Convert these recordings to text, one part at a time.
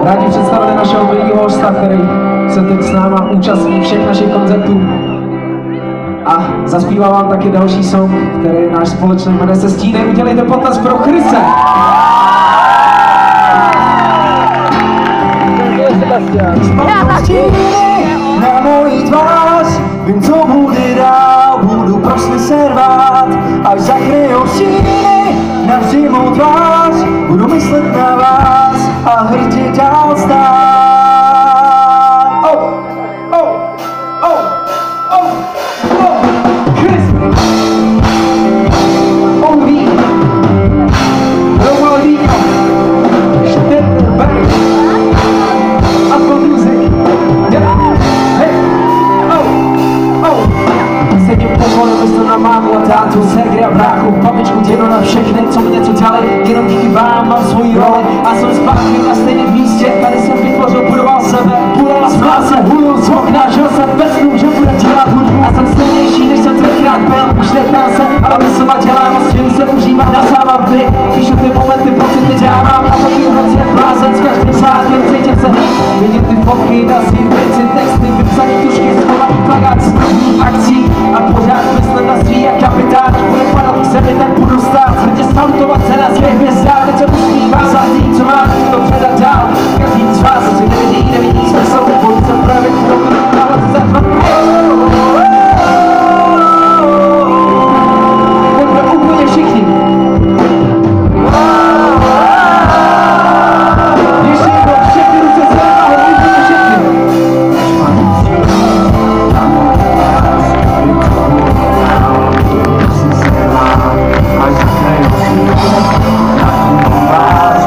rádi představili našeho milého hosta, který se teď s náma účastní všech našich koncertů. A zaspívá vám taky další song, který je náš společný, jmenuje se Stíny. Udělejte potaz pro Chrise! Stíny na mojí tvář, vím, co bude dál, budu prostě se rvát, až zakryjou stíny navždy mou tvář, budu myslet na vás a hrdě dál stát. Tátu, segry a bráchu, babičku, dědu na všechny, co mi něco dělali, jenom díky vám mám svoji roli a jsem zpátky na stejném místě, tady jsem vytvořil, budoval sebe, budoval spáse, hudu z okna, žil jsem bez snů, že bude dělat hudbu a jsem stejnější, než jsem tenkrát byl, už netám se, ale myslím a dělám a stěnu se užívám, nasávám ty, píšu ty momenty, pocity dávám a taky hrozně blázen, s každým řádkem cítím se, vidím ty fotky, dasy, věci, texty, vypsaný tušky, schovaný plakát z prvních akcí a pořád myslím na svý jak kapitán, bude padat k sebe, tak budu stát, hrdě salutovat se na svých hvězdách, teď se uspívá za tím, co mám, to předat dál, každý z vás si nevidí smysl, budu se pravit, to budu dávat za dva. Pojďme úplně všichni. Ještě jednou, všechny ruce se nahoru, úplně všechny.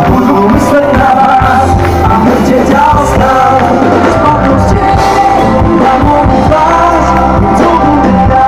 Budu myslet na vás a hrdě dál stát. Spadnu stěny na mou tvář, to bude dál.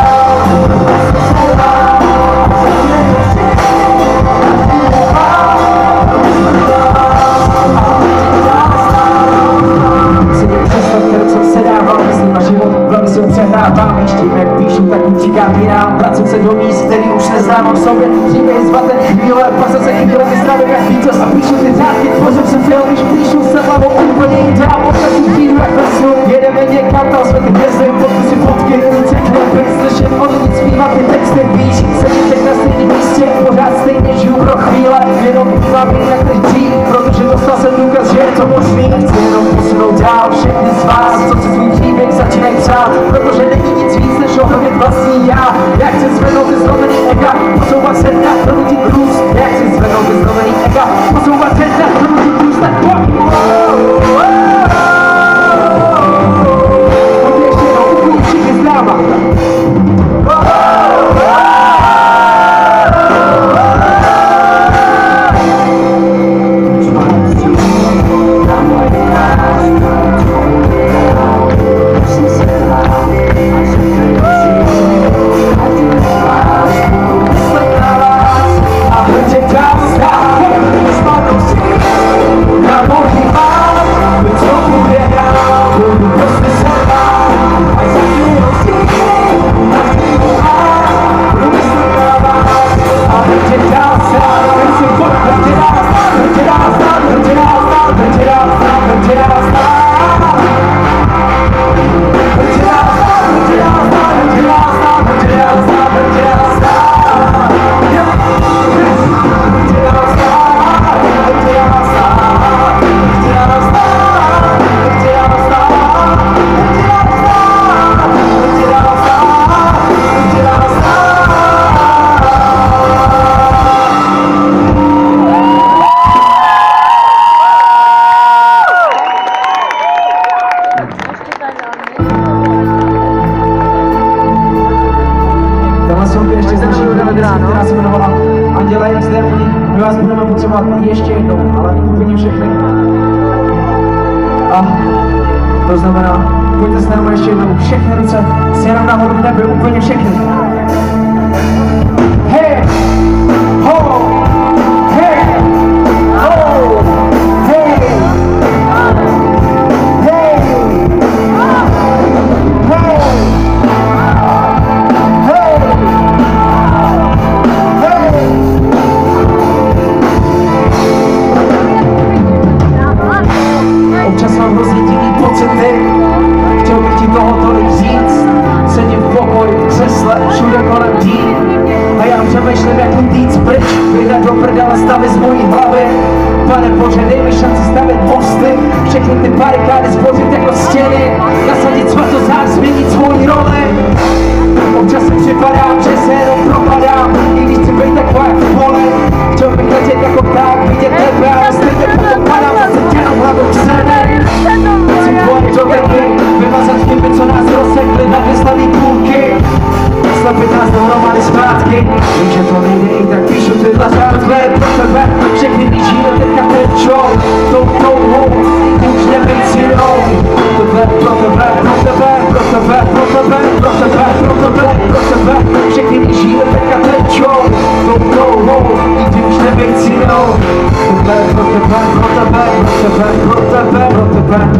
Sedím přestat, co se dávám, myslím na život, velmi se přehrávám. Ještě tím, jak píšu, tak utíkám jinám. Vracím se do míst, který už neznám v sobě. Příběhy zvaté chvíle, pak jsem se chvíle vyzdravím jak vítěz a píšu ty řádky. Tvořím se film, když píšu se hlavou úplně jindám. Občasím díru jak vesnu, jedeme někam, tam jsme ty hvězdy, podpisy fotky, ruce knopy, slyším od lidí zpívat ty texty, víš, sedím teď na stejném místě, pořád stejně žiju pro chvíle, jenom bývám jak než dřív, protože dostal jsem důkaz, že je to možný, chci jenom posunout dál, všechny z vás, co si svůj příběh začínají přát, protože není nic víc, než ohromit vlastní já, já chci zvednout ty zlomený ega, posouvat se na pronutí krůz, já chci zvednout ty zlomený ega, posouvat se na pronutí krůz, tak pojď! Pojď ještě jednou, úplně všichni s náma! která se jmenovala Anděla jak zde oni. My vás budeme potřebovat ještě jednou, ale úplně všechny. A to znamená, pojďte s námi ještě jednou, všechny ruce, si jenom nahoru v nebi, úplně všechny. Hej! Ho! Hej! Ho! Hej! přemýšlím jak utíct pryč, vydat do prdele stavy z mojí hlavy. Pane Bože, dej mi šanci stavět mosty, všechny ty barikády zbořit jako stěny, nasadit svatozár, změnit svoji roli. Občas si připadám, že se jenom propadám, i když chci být taková jak v poli. Chtěl bych letět jako pták, vidět tebe, ale stejně potom padám, zase těnou hlavou k zemi. Chci tvoje doteky, vymazat chyby, co nás rozsekly na dvě slavý půlky. Slepit nás dohromady zpátky, vím, že to nejde, i tak píšu tyhle řádky. Pro tebe všechny blížíme teďka tečou, tou touhou, už nebejt silnou. Pro tebe, pro tebe, pro tebe, pro tebe, pro tebe, pro tebe, pro tebe, všechny blížíme teďka tečou, tou touhou, nikdy už nebejt silnou. Pro tebe, pro tebe, pro tebe, pro tebe, pro tebe.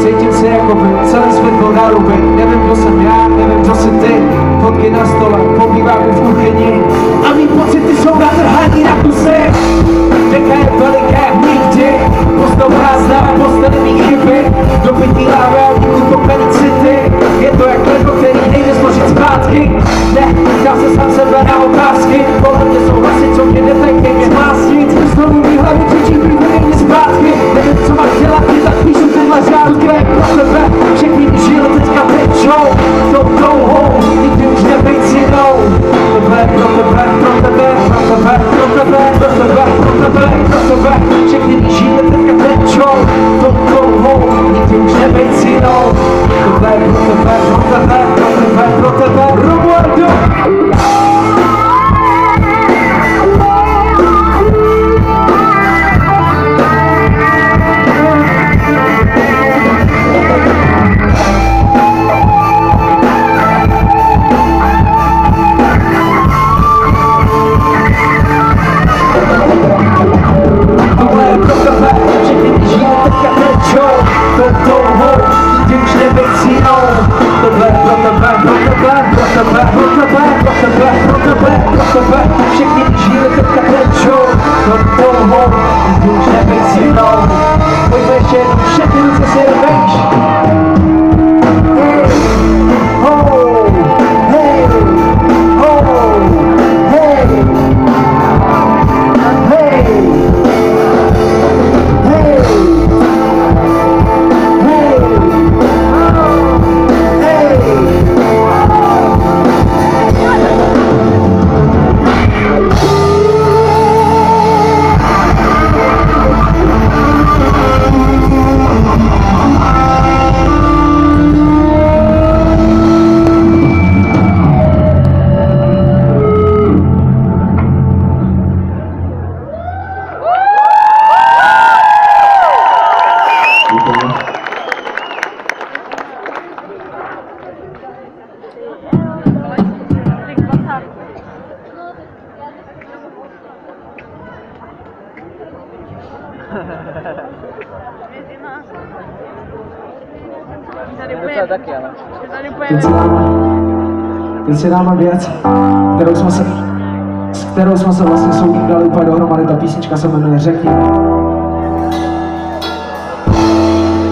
Cítím se jako by celý svět byl na ruby. Nevím, kdo jsem já, nevím, kdo jsi ty. Fotky na stole, pobýváme v kuchyni a mý pocity jsou natrhaný na kusy. Řeka je veliká jak nikdy, postel prázdná, postele mý chyby. Dopitý láve a utopený city. Je to jak lego, který nejde složit zpátky. Ne, ptám se sám sebe na otázky. Kolem mě jsou hlasy, co mě netajkej mě zmásnit. Znovu mý hlavy křičí, vyvedej mě zpátky. Nevím, co mám dělat, ty tak píšu tyhle řádky. Pro tebe, všechny ty žíly teďka tečou, tou touhou, nikdy už nebejt sinou. Pro tebe, pro tebe, pro tebe, pro tebe, pro tebe, pro tebe, pro tebe, všechny ty žíly teďka tečou, tou touhou, nikdy už nebejt sinou. Pro tebe, pro tebe, pro tebe, pro tebe, pro tebe, Romualdo! Všechny žíly teďka tečou, to touhou, nikdy už nebejt silnou. Pojďme ještě jednou, všechny ruce si jen vejš. Teď si dáme věc, s kterou jsme se vlastně soudili úplně dohromady. Ta písnička se jmenuje Řekni.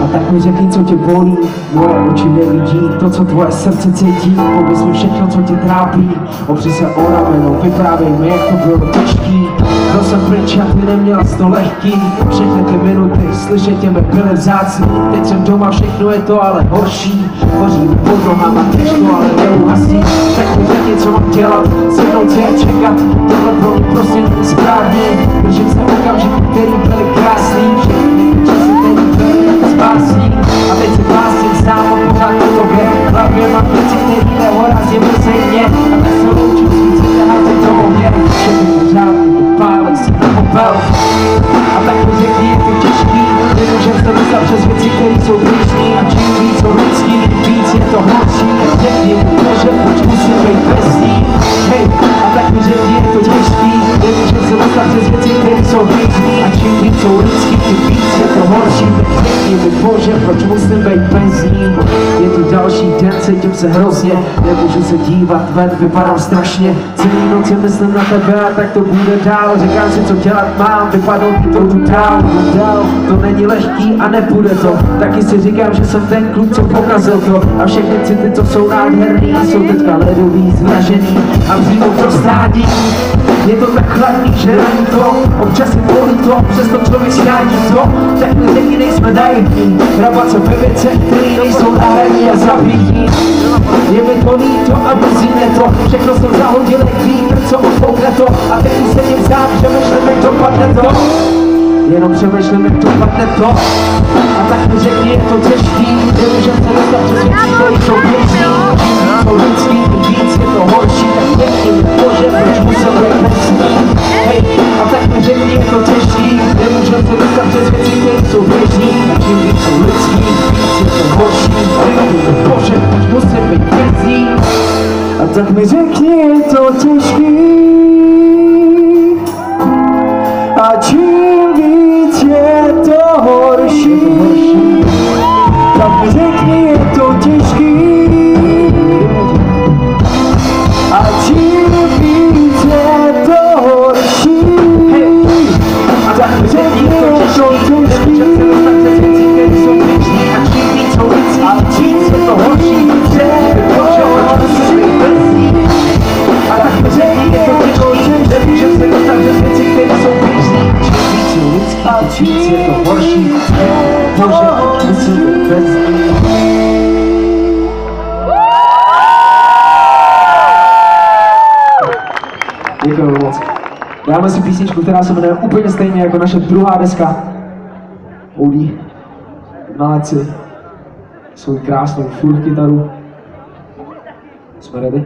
A tak mi řekni, co tě bolí, moje oči nevidí to, co tvoje srdce cítí. Pověz mi všechno, co tě trápí, opři se o rameno, vyprávěj mi, jak to bylo těžký. Byl jsem pryč a ty neměl to lehký, všechny ty minuty slyšet tě mi byly vzácný. Teď jsem doma, všechno je to ale horší, hoří pod nohama těžko, ale neuhasí. Tak mi řekni, co mám dělat, sednout si a čekat, tohle pro mě prostě není správně. Držím se okamžiku, který byly krásný, všechny časy teď byly spásní. A teď se hlásím sám a pořád po tobě, hlavně mám věci, který nehorazí mrzej mě. A tak se loučím, svíci neházím do ohně, všechny pořádky pálej si na popel. A tak mi řekni, je to těžký, nemůžem se dostat přes věci, které jsou bližní. A čím víc jsou lidský, víc je to horší. Řekni, že proč musím být bez ní. Hej, a tak mi řekni, je to těžký, nemůžem se dostat přes věci, které jsou bližní. A čím víc jsou lidský, tím víc je to horší. řekni mi Bože, proč musím být bez ní. Je tu další den, cítím se hrozně, nemůžu se dívat ven, vypadám strašně. Celý noci myslím na tebe a tak to bude dál. Říkám si, co dělat mám, vypadnout to jdu dál. To není lehký a nepůjde to. Taky si říkám, že jsem ten kluk, co pokazil to. A všechny city, co jsou nádherný, jsou teďka ledový, zvražený a přijmou to stádí. Je to tak chladný, že není to, občas je bolí to, přesto člověk schání to. Tak my řekni, nejsme naivní, hrabat se ve věcech, který nejsou náhradní a zabíjí. Je mi to líto a mrzí mě to, všechno jsem zahodil jak vítr, co odfoukne to. A teď tu sedím sám, přemýšlím, jak dopadne to. Jenom přemýšlím, jak dopadne to. A tak mi řekni, je to těžký, nemůžem se dostat přes věcí, které jsou běžný. Jsou lidský, víc je to horší, tak řekni mi Bože, proč musím být bez ní. Hej, a tak mi řekni, je to těžký, nemůžem se dostat přes věcí, které jsou běžný. A čím víc jsou lidský, víc je to horší. Řekni mi Bože, proč musím být bez ní. A tak mi řekni, je to těžký. A čím víc je to horší, tak mi řekni, je to těžký. A čím víc je to horší, tak mi řekni, je to těžký. A čím víc jsou lidský, a čím je to horší, a tak mi řekni, je to těžký. Nemůžem se dostat přes věci, které jsou běžný. A víc je to horší, Bože, musím být bez ní. Děkuji moc. Dáme si písničku, která se jmenuje úplně stejně jako naše druhá deska. Oudí, nalaď si svou krásnou furt kytaru. Jsme ready?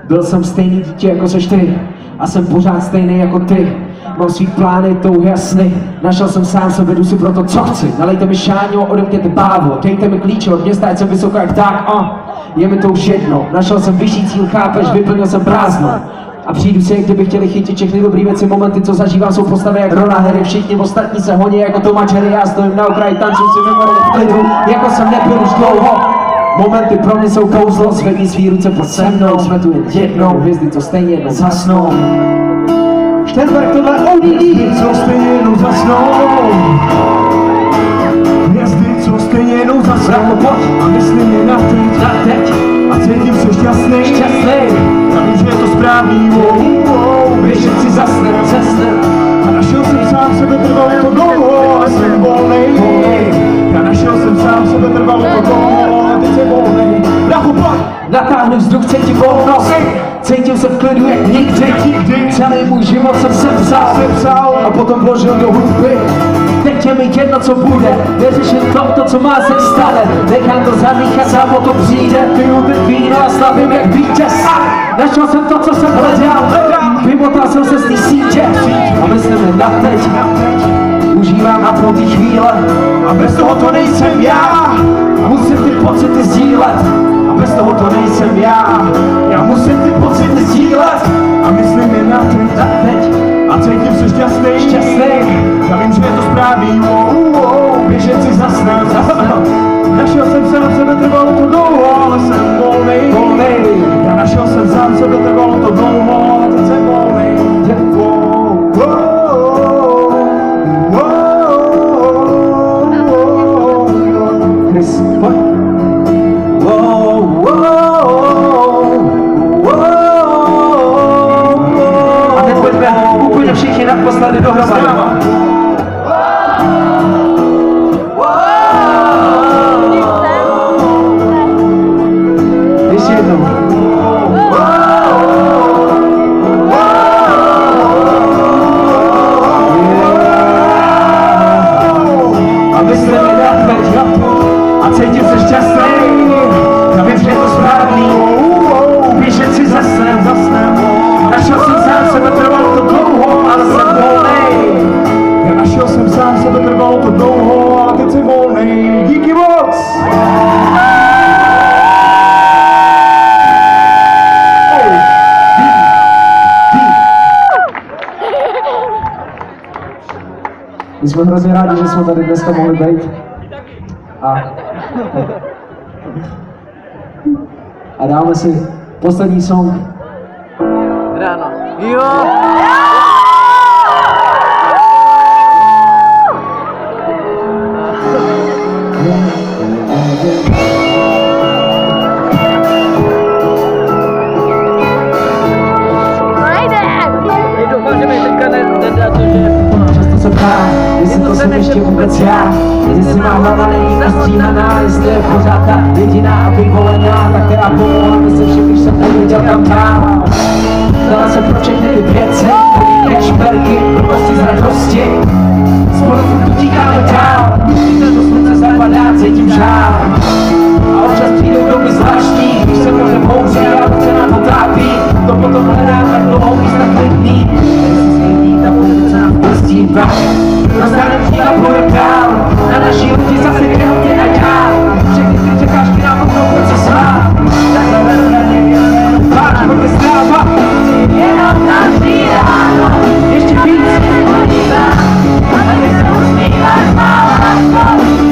Byl jsem stejný dítě jako seš ty a jsem pořád stejný jako ty. Mám svý plány, touhy a sny. Našel jsem sám sebe, jdu si pro to, co chci. Nalejte mi šáňo, odemkněte bávo. Dejte mi klíče od města, ať jsem vysoko jak tak. Je mi to už jedno. Našel jsem vyšší cíl, chápeš, vyplnil jsem prázdno. A přijdu si, kdyby chtěli chytit všechny dobrý věci, momenty, co zažívám, jsou postavy jak Rona Harry. Všichni ostatní se honí jako Tomáš Harry. Já stojím na okraji, tančím si mimo v klidu, jako jsem nebyl už dlouho. Momenty pro mě jsou kouzlo, zvedni svý ruce pod se mnou. Jsme tu jen jednou, hvězdy, co stejně jednou zasnou. Šternberg, tohle ODD, co stejně jednou zasnou. Hvězdy, co stejně jednou zasnou. A myslím je na teď. A cítím se šťastný. Já vím, že je to správný. Běžet si zasne. A našel jsem sám sebe, trvalo to dlouho. A jsem volnej. Já našel jsem sám sebe, trvalo to dlouho. A teď jsem volnej. Natáhnu vzduch, cítím volnost. Cítím se v klidu jak nikdy. Celý můj život jsem sepsal a potom vložil do hudby. Teď je mi jedno, co bude. Neřeším to, co má se stane. Nechám to zamíchat, samo to přijde. Piju teď víno a slavím jak vítěz. Našel jsem to, co jsem hledal. Vymotal jsem se z té sítě a myslím jen na teď. Užívám na pro ty chvíle a bez toho to nejsem já. Musím ty pocity sdílet a bez toho to nejsem já. Já musím ty pocity sdílet a myslím jen na teď. A cítím se šťastný. Já vím, že je to správný. Běžet si zasne. Našel jsem sám sebe, trvalo to dlouho, ale jsem volnej. Já našel jsem sám sebe, trvalo to dlouho, a teď jsem volnej. Chris, pojď. A teď pojďme úplně všichni naposledy dohromady. Ještě jednou. A myslím mi na teď. A cítím se šťastný. Já vím, že je to správný. Běžet si zasnem. Našel jsem sám sebe, trvalo to dlouho, ale jsem volnej. My jsme hrozně rádi, že jsme tady dneska mohli být. A dáme si poslední song. Ráno. Jo! Často se ptám, jestli to jsem ještě vůbec já, jestli má hlava není nastříhaná, jestli je pořád ta jediná a vyvolená, ta, která pomohla mi se všem, když jsem nevěděl kam dál. Dala se pro všechny ty věci, šperky, prostě z radosti, spolu furt utíkáme dál, když to slunce zapadá, cítím žál. A občas přijdou doby zvláštní, když se moře bouří a se nám potápí, to potom hledám tak dlouhou místa klidný. Jestli se klidní, ta bude se nám pustí pak. Rozdánem příklad půjdem dál, na naší lodi zase květně a dál. Všechny ty překážky nám budou proces svá. Takhle vedu na ně jenom pár, bude stráva. Jenom každý ráno, ještě víc. A když se usmíváš, má lásko,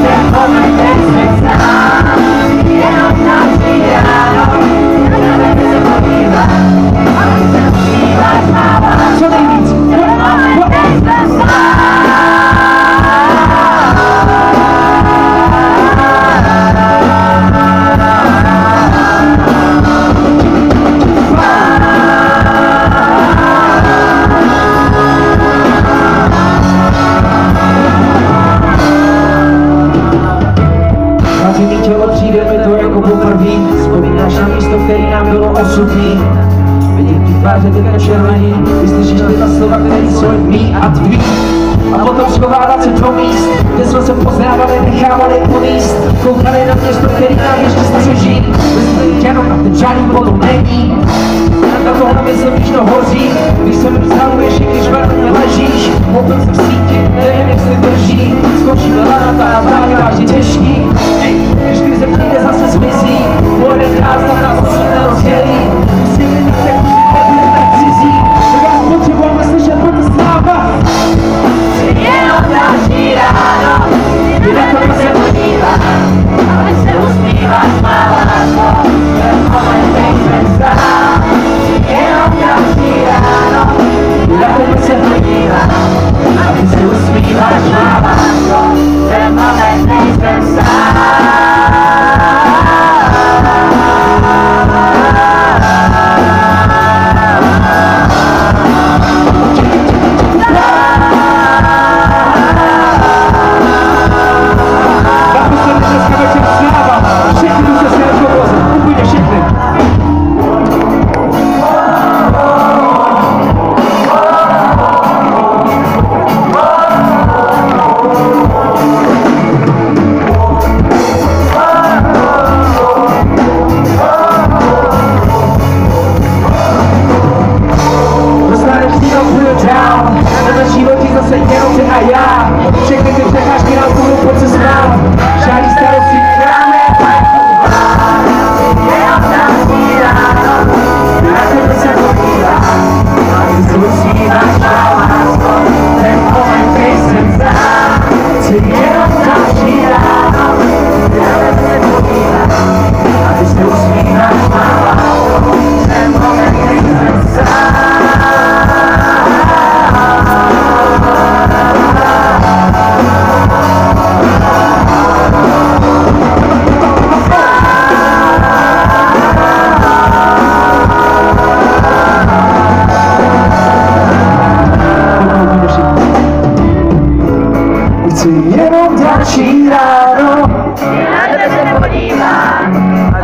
ten moment, ten se sám. Jenom každý ráno, na nebe se podívá. A když se usmíváš, má lásko, co nejvíc. Ten moment, ten se sám. Tělo přijde mi to jako poprvý, vzpomínáš na místo, který nám bylo osudný. Vidím ty tváře teď červený, vyslyšíš ty ta slova, které jsou mý a tvý. A potom schovávat se do míst, kde jsme se poznávali, nechávali poníst. Koukali na město, který nám ještě snaží žít. Mysleli jenom a ten žádný potom není. Na tohle myslím, když to hoří, když se mi vzaluješ, když velmi ležíš. Mobil jsem v síti, nevím, jak se drží. Skočí velanata a právě vážně těžký. Když krize přijde, zase zmizí. Pojede krásna, nás to se nerozdělí. Musíme mít tak, nebude tak cizí. Tak já potřebujeme slyšet, proto sláva. Jenom každý ráno, kdy na to se podívám, ale se usmíváš, má lásko, ten moment nejsem sám. Jenom každý ráno, kdy na to se podívám, ale se usmíváš, má lásko, ten moment nejsem sám.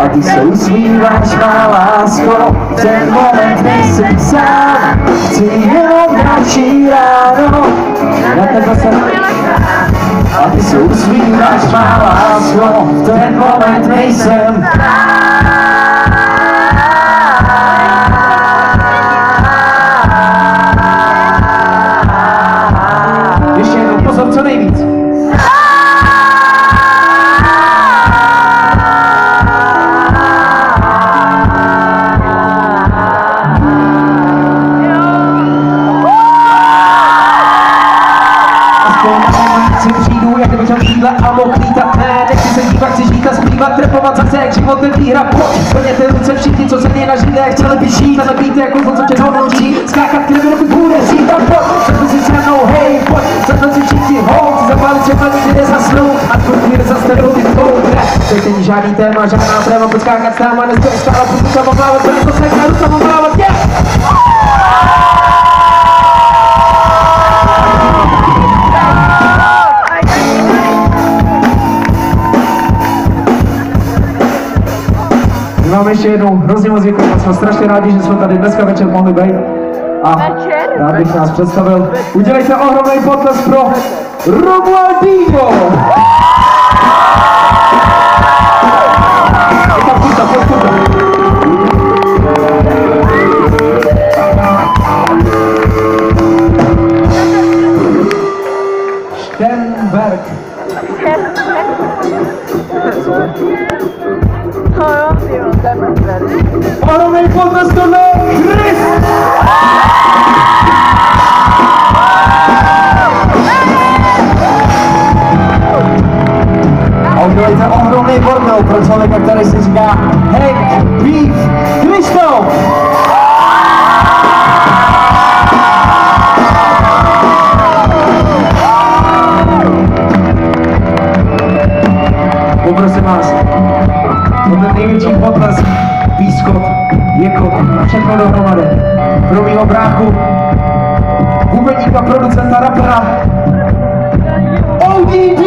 A ty se usmíváš, má lásko, ten moment nejsem sám. Chci jenom další ráno, na tebe se a ty se usmíváš, má lásko, ten moment nejsem ještě jednou, pozor, co nejvíc. Aspoň jak životem výhra, pojď, zvedněte ruce všichni, co sedí na židech, chtěli by žít a nebýt jako to, co tě donutí, skákat kde mi bude žít a pojď, řekl si se mnou, hej, pojď, řekl si všichni, hold, zapálit světla nikdy nezasnout, a tvůj chvíli zastavil ty koudre, teď není žádný téma, žádná tréma, pojď skákat s náma, nestojí stále, pojď rukama mávat, pojď to sekne, rukama mávat, Vám ještě jednou hrozně moc děkuji, jsme strašně rádi, že jsme tady dneska večer mohli být. A rád bych nás představil. Udělejte ohromný potlesk pro Romualdinho! Je tam kurta, pojď kurta. Stenberg. Ohromný potlesk pro Chris! A udělejte ohromný bordel pro člověka, který si říká Hank Beef Krištof! Poprosím vás o ten největší potlesk, pískot, jekot a všechno dohromady. Pro mýho bráchu, hudebníka, producenta, rapera, ODD!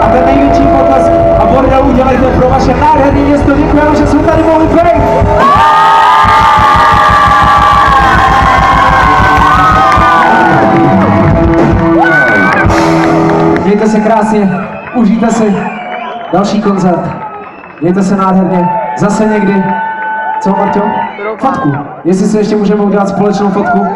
A ten největší potlesk a bordel udělejte pro vaše nádherné město. Děkujeme, že jsme tady mohli být. Mějte se krásně, užijte si další koncert. Mějte se nádherně, zase někdy. Co, Marťo? Fotku. Jestli si ještě můžeme udělat společnou fotku.